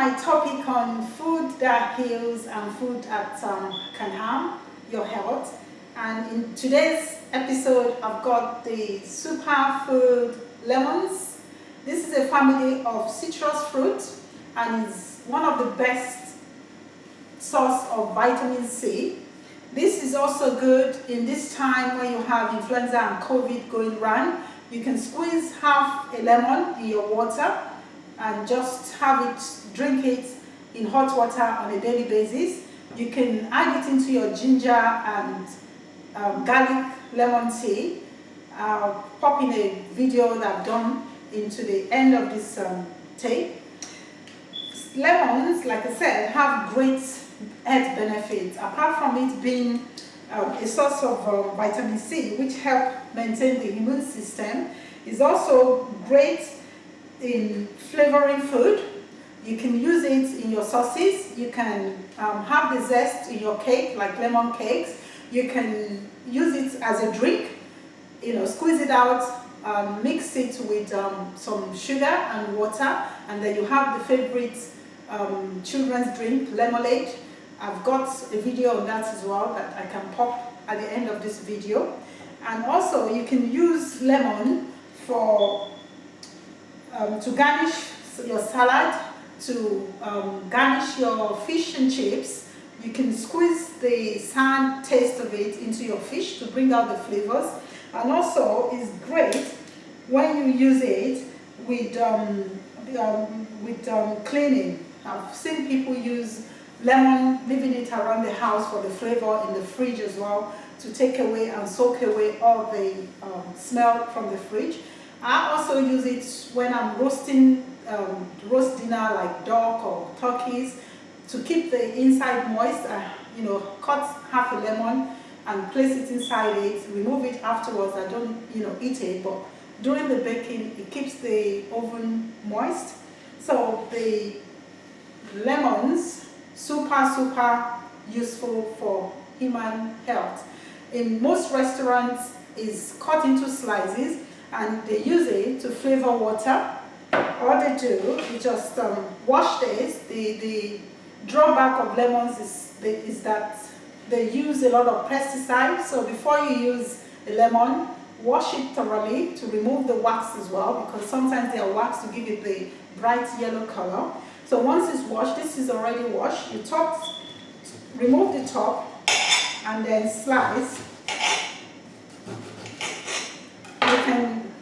my topic on food that heals and food that can harm your health. And in today's episode, I've got the Superfood lemons. This is a family of citrus fruit and is one of the best source of vitamin C. This is also good in this time when you have influenza and COVID going around. You can squeeze half a lemon in your water and just have it, drink it in hot water on a daily basis. You can add it into your ginger and garlic lemon tea. I'll pop in a video that I've done into the end of this tape. Lemons, like I said, have great health benefits. Apart from it being a source of vitamin C, which help maintain the immune system, is also great in flavoring food. You can use it in your sauces. You can have the zest in your cake, like lemon cakes. You can use it as a drink, squeeze it out, mix it with some sugar and water, and then you have the favorite children's drink, lemonade. I've got a video on that as well that I can pop at the end of this video. And also you can use lemon for to garnish your salad, to garnish your fish and chips. You can squeeze the sour taste of it into your fish to bring out the flavors. And also it's great when you use it with cleaning. I've seen people use lemon, leaving it around the house for the flavor, in the fridge as well, to take away and soak away all the smell from the fridge. I also use it when I'm roasting roast dinner like duck or turkeys, to keep the inside moist. Cut half a lemon and place it inside it, remove it afterwards. I don't eat it, but during the baking it keeps the oven moist. So the lemons, super useful for human health. In most restaurants is cut into slices and they use it to flavor water. All they do is just wash this. The drawback of lemons is that they use a lot of pesticides. So before you use a lemon, wash it thoroughly to remove the wax as well, because sometimes they are wax to give it the bright yellow color. So once it's washed, this is already washed, you remove the top and then slice. You can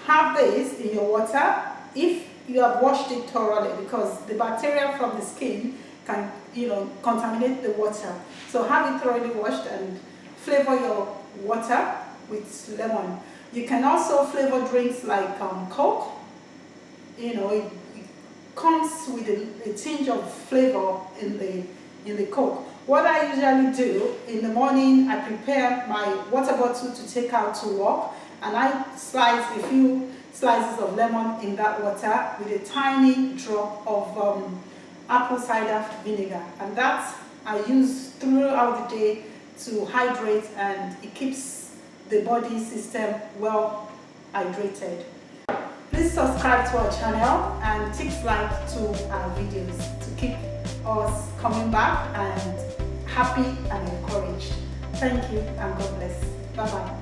have this in your water if you have washed it thoroughly, because the bacteria from the skin can contaminate the water. So have it thoroughly washed and flavor your water with lemon. You can also flavor drinks like Coke. It comes with a tinge of flavor in the Coke. What I usually do in the morning, I prepare my water bottle to take out to work, and I slice a few slices of lemon in that water with a tiny drop of apple cider vinegar, and that I use throughout the day to hydrate, and it keeps the body system well hydrated. Please subscribe to our channel and tick like to our videos to keep us coming back and happy and encouraged. Thank you and God bless. Bye bye.